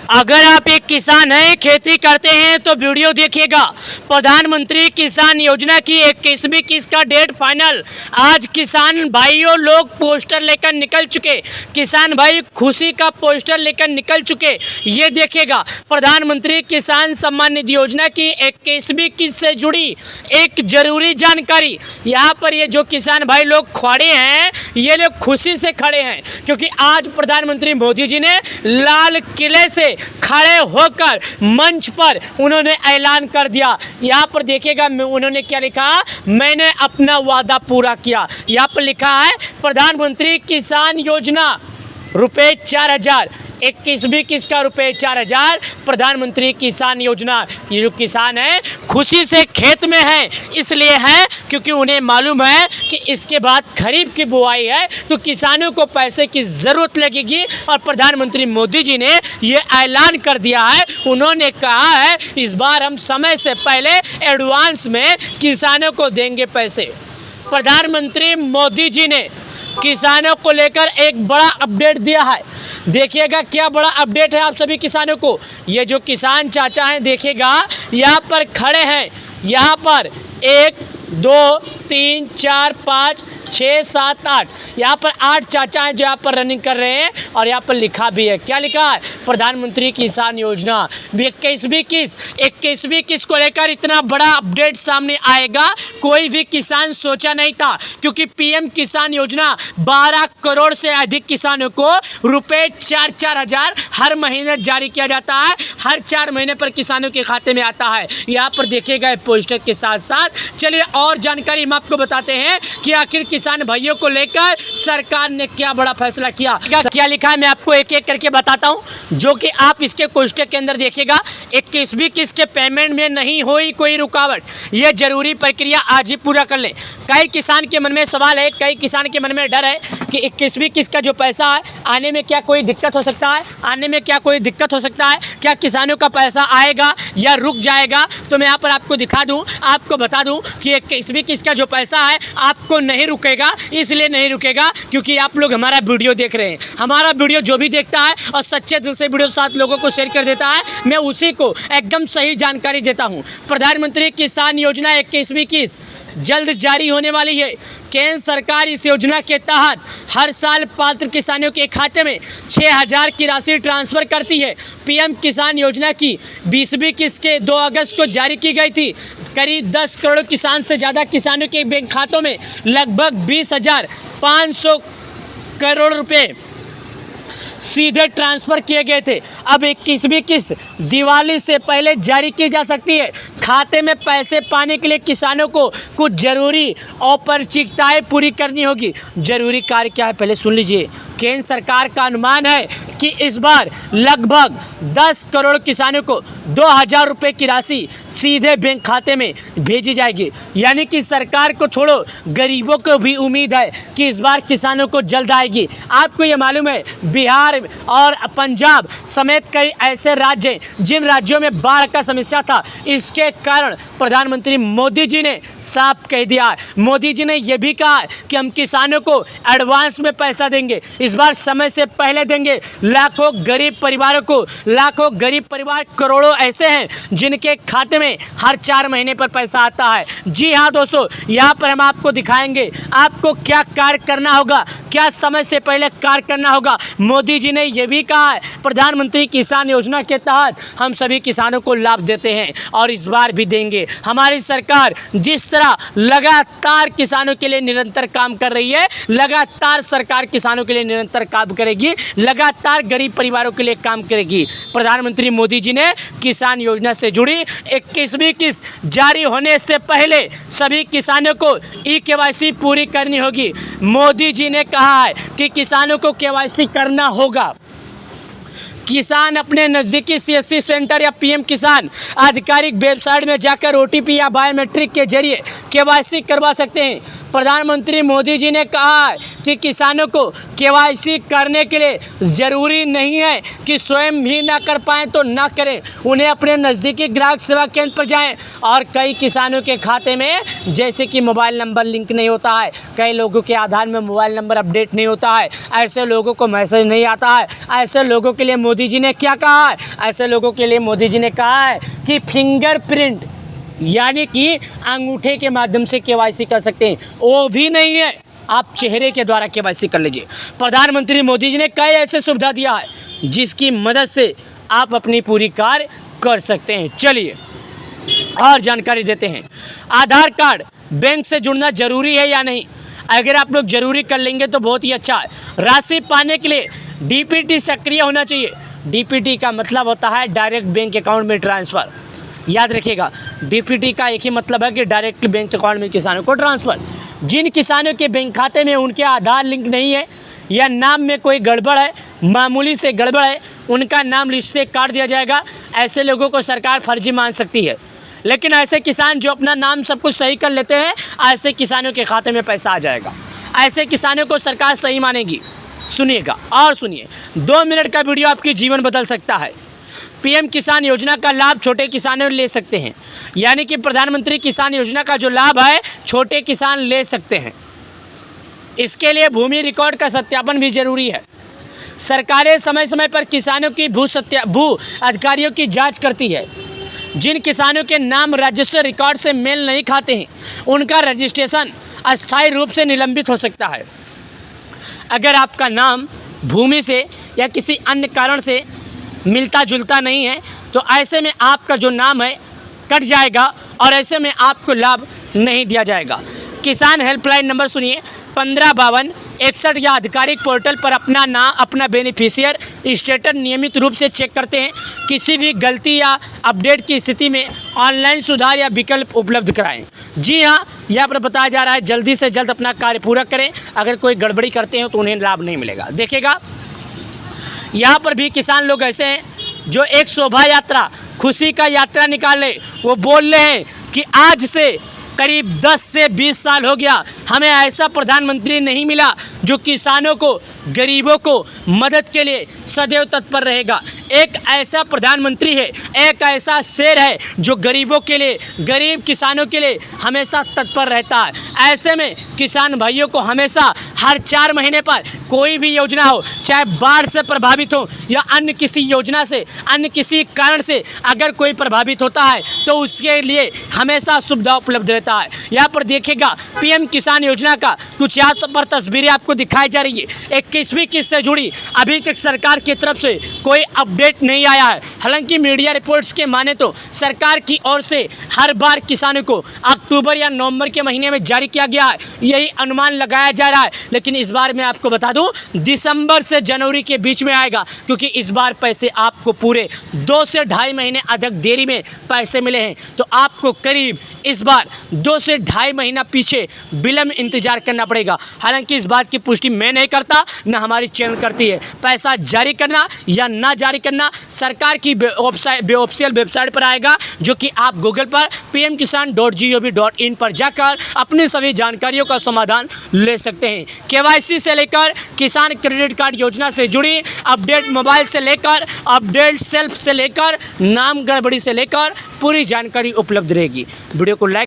अगर आप एक किसान हैं, खेती करते हैं तो वीडियो देखिएगा। प्रधानमंत्री किसान योजना की 21वीं किस्त का डेट फाइनल। आज किसान भाइयों लोग पोस्टर लेकर निकल चुके, किसान भाई खुशी का पोस्टर लेकर निकल चुके। ये देखिएगा, प्रधानमंत्री किसान सम्मान निधि योजना की 21वीं किस्त से जुड़ी एक जरूरी जानकारी। यहाँ पर ये जो किसान भाई लोग खड़े हैं, ये लोग खुशी से खड़े हैं क्योंकि आज प्रधानमंत्री मोदी जी ने लाल किले से खड़े होकर मंच पर उन्होंने ऐलान कर दिया। यहाँ पर देखिएगा उन्होंने क्या लिखा, मैंने अपना वादा पूरा किया। यहाँ पर लिखा है प्रधानमंत्री किसान योजना रुपये 4,000, 21वीं किस्त का रुपये 4,000 प्रधानमंत्री किसान योजना। ये जो किसान है खुशी से खेत में है, इसलिए है क्योंकि उन्हें मालूम है कि इसके बाद खरीफ की बुआई है तो किसानों को पैसे की ज़रूरत लगेगी। और प्रधानमंत्री मोदी जी ने ये ऐलान कर दिया है, उन्होंने कहा है इस बार हम समय से पहले एडवांस में किसानों को देंगे पैसे। प्रधानमंत्री मोदी जी ने किसानों को लेकर एक बड़ा अपडेट दिया है। देखिएगा क्या बड़ा अपडेट है आप सभी किसानों को। ये जो किसान चाचा हैं देखिएगा यहाँ पर खड़े हैं, यहाँ पर 1 2 3 4 5 6 7 8, यहाँ पर 8 चाचा हैं जो यहाँ पर रनिंग कर रहे हैं। और यहाँ पर लिखा भी है, क्या लिखा है, प्रधानमंत्री किसान योजना 21वीं किस्त को लेकर इतना बड़ा अपडेट सामने आएगा, कोई भी किसान सोचा नहीं था क्योंकि पीएम किसान योजना 12 करोड़ से अधिक किसानों को रुपये 4-4 हज़ार हर महीने जारी किया जाता है, हर 4 महीने पर किसानों के खाते में आता है। यहाँ पर देखिएगा पोस्टर के साथ साथ चलिए और जानकारी हम आपको बताते हैं कि आखिर किसान भाइयों को लेकर सरकार ने क्या बड़ा फैसला किया। क्या लिखा है मैं आपको एक एक करके बताता हूं, जो कि आप इसके पोस्टर के अंदर देखिएगा। 21वीं किस्त के पेमेंट में नहीं हुई कोई रुकावट, यह जरूरी प्रक्रिया आज ही पूरा कर लें। कई किसान के मन में सवाल है, कई किसान के मन में डर है कि 21वीं किस्त का जो पैसा है आने में क्या कोई दिक्कत हो सकता है, आने में क्या कोई दिक्कत हो सकता है, क्या किसानों का पैसा आएगा या रुक जाएगा। तो मैं यहाँ पर आपको दिखा दूँ, आपको बता दूँ कि 21वीं किस्त का जो पैसा है आपको नहीं रुकेगा। इसलिए नहीं रुकेगा क्योंकि आप लोग हमारा वीडियो देख रहे हैं। हमारा वीडियो जो भी देखता है और सच्चे दिल से वीडियो 7 लोगों को शेयर कर देता है, मैं उसी को एकदम सही जानकारी देता हूं। प्रधानमंत्री किसान योजना 21वीं किस्त जल्द जारी होने वाली है। केंद्र सरकार इस योजना के तहत हर साल पात्र किसानों के खाते में 6,000 की राशि ट्रांसफ़र करती है। पीएम किसान योजना की 20वीं किस्त के 2 अगस्त को जारी की गई थी। करीब 10 करोड़ किसान से ज़्यादा किसानों के बैंक खातों में लगभग 20,500 करोड़ रुपए सीधे ट्रांसफ़र किए गए थे। अब 21वीं किस्त दिवाली से पहले जारी की जा सकती है। खाते में पैसे पाने के लिए किसानों को कुछ ज़रूरी औपचारिकताएं पूरी करनी होगी। ज़रूरी कार्य क्या है पहले सुन लीजिए। केंद्र सरकार का अनुमान है कि इस बार लगभग 10 करोड़ किसानों को 2,000 रुपये की राशि सीधे बैंक खाते में भेजी जाएगी। यानी कि सरकार को छोड़ो, गरीबों को भी उम्मीद है कि इस बार किसानों को जल्द आएगी। आपको ये मालूम है बिहार और पंजाब समेत कई ऐसे राज्य हैं जिन राज्यों में बाढ़ का समस्या था, इसके कारण प्रधानमंत्री मोदी जी ने साफ कह दिया है। मोदी जी ने यह भी कहा है कि हम किसानों को एडवांस में पैसा देंगे, इस बार समय से पहले देंगे। लाखों गरीब परिवारों को, लाखों गरीब परिवार करोड़ों ऐसे हैं जिनके खाते में हर 4 महीने पर पैसा आता है। जी हाँ दोस्तों, यहाँ पर हम आपको दिखाएंगे आपको क्या कार्य करना होगा, क्या समय से पहले कार्य करना होगा। मोदी जी ने यह भी कहा है प्रधानमंत्री किसान योजना के तहत हम सभी किसानों को लाभ देते हैं और इस बार भी देंगे। हमारी सरकार जिस तरह लगातार किसानों के लिए निरंतर काम कर रही है, लगातार सरकार किसानों के लिए निरंतर काम करेगी, लगातार गरीब परिवारों के लिए काम करेगी। प्रधानमंत्री मोदी जी ने किसान योजना से जुड़ी 21वीं किस्त जारी होने से पहले सभी किसानों को ई-केवाईसी पूरी करनी होगी। मोदी जी ने कहा है कि किसानों को केवाईसी करना होगा। किसान अपने नज़दीकी सीएससी सेंटर या पीएम किसान आधिकारिक वेबसाइट में जाकर ओटीपी या बायोमेट्रिक के जरिए केवाईसी करवा सकते हैं। प्रधानमंत्री मोदी जी ने कहा है कि किसानों को केवाईसी करने के लिए ज़रूरी नहीं है कि स्वयं भी ना कर पाएँ तो ना करें, उन्हें अपने नज़दीकी ग्राहक सेवा केंद्र पर जाएं। और कई किसानों के खाते में जैसे कि मोबाइल नंबर लिंक नहीं होता है, कई लोगों के आधार में मोबाइल नंबर अपडेट नहीं होता है, ऐसे लोगों को मैसेज नहीं आता है। ऐसे लोगों के लिए मोदी जी ने क्या कहा है? ऐसे लोगों के लिए मोदी जी ने कहा है कि फिंगरप्रिंट यानी कि अंगूठे के माध्यम से केवाईसी कर सकते हैं, वो भी नहीं है, आप चेहरे के द्वारा केवाईसी कर लीजिए। प्रधानमंत्री मोदी जी ने कई ऐसे सुविधा दिया है जिसकी मदद से आप अपनी पूरी कार्य कर सकते हैं। चलिए और जानकारी देते हैं। आधार कार्ड बैंक से जुड़ना जरूरी है या नहीं? अगर आप लोग जरूरी कर लेंगे तो बहुत ही अच्छा है। राशि पाने के लिए डीपीटी सक्रिय होना चाहिए। डीपीटी का मतलब होता है डायरेक्ट बैंक अकाउंट में ट्रांसफ़र। याद रखिएगा, डीपीटी का एक ही मतलब है कि डायरेक्ट बैंक अकाउंट में किसानों को ट्रांसफ़र। जिन किसानों के बैंक खाते में उनके आधार लिंक नहीं है या नाम में कोई गड़बड़ है, मामूली से गड़बड़ है, उनका नाम लिस्ट से काट दिया जाएगा। ऐसे लोगों को सरकार फर्जी मान सकती है, लेकिन ऐसे किसान जो अपना नाम सब कुछ सही कर लेते हैं, ऐसे किसानों के खाते में पैसा आ जाएगा। ऐसे किसानों को सरकार सही मानेगी। सुनिएगा और सुनिए, 2 मिनट का वीडियो आपकी जीवन बदल सकता है। पीएम किसान योजना का लाभ छोटे किसानों ले सकते हैं, यानी कि प्रधानमंत्री किसान योजना का जो लाभ है छोटे किसान ले सकते हैं। इसके लिए भूमि रिकॉर्ड का सत्यापन भी जरूरी है। सरकारें समय समय पर किसानों की भू अधिकारियों की जांच करती है। जिन किसानों के नाम राजस्व रिकॉर्ड से मेल नहीं खाते हैं, उनका रजिस्ट्रेशन अस्थायी रूप से निलंबित हो सकता है। अगर आपका नाम भूमि से या किसी अन्य कारण से मिलता जुलता नहीं है तो ऐसे में आपका जो नाम है कट जाएगा और ऐसे में आपको लाभ नहीं दिया जाएगा। किसान हेल्पलाइन नंबर सुनिए, 155261 या आधिकारिक पोर्टल पर अपना बेनिफिशियर स्टेटस नियमित रूप से चेक करते हैं। किसी भी गलती या अपडेट की स्थिति में ऑनलाइन सुधार या विकल्प उपलब्ध कराएं। जी हाँ, यहाँ पर बताया जा रहा है जल्दी से जल्द अपना कार्य पूरा करें। अगर कोई गड़बड़ी करते हैं तो उन्हें लाभ नहीं मिलेगा। देखिएगा, यहाँ पर भी किसान लोग ऐसे हैं जो एक शोभा यात्रा, खुशी का यात्रा निकाले। वो बोल रहे हैं कि आज से करीब 10 से 20 साल हो गया हमें ऐसा प्रधानमंत्री नहीं मिला जो किसानों को, गरीबों को मदद के लिए सदैव तत्पर रहेगा। एक ऐसा प्रधानमंत्री है, एक ऐसा शेर है जो गरीबों के लिए, गरीब किसानों के लिए हमेशा तत्पर रहता है। ऐसे में किसान भाइयों को हमेशा हर 4 महीने पर कोई भी योजना हो, चाहे बाढ़ से प्रभावित हो या अन्य किसी योजना से, अन्य किसी कारण से अगर कोई प्रभावित होता है तो उसके लिए हमेशा सुविधा उपलब्ध रहता है। यहाँ पर देखिएगा, पीएम किसान योजना का कुछ यहाँ पर तस्वीरें आपको दिखाई जा रही है। 21वीं किस्त से जुड़ी अभी तक सरकार की तरफ से कोई अपडेट नहीं आया है। हालांकि मीडिया रिपोर्ट्स के माने तो सरकार की ओर से हर बार किसानों को अक्टूबर या नवंबर के महीने में जारी किया गया है, यही अनुमान लगाया जा रहा है। लेकिन इस बार मैं आपको बता दूं, दिसंबर से जनवरी के बीच में आएगा, क्योंकि इस बार पैसे आपको पूरे 2 से ढाई महीने अधिक देरी में पैसे मिले हैं। तो आपको करीब इस बार 2 से ढाई महीना पीछे विलंब इंतजार करना पड़ेगा। हालांकि इस बात की पुष्टि मैं नहीं करता, न हमारी चैनल करती है। पैसा जारी करना या ना जारी करना सरकार की ऑफिशियल वेबसाइट पर आएगा, जो कि आप गूगल पर pmkisan.gov.in पर जाकर अपनी सभी जानकारियों का समाधान ले सकते हैं। केवाईसी से लेकर किसान क्रेडिट कार्ड योजना से जुड़ी अपडेट, मोबाइल से लेकर अपडेट सेल्फ से लेकर नाम गड़बड़ी से लेकर पूरी जानकारी उपलब्ध रहेगी। वीडियो को लाइक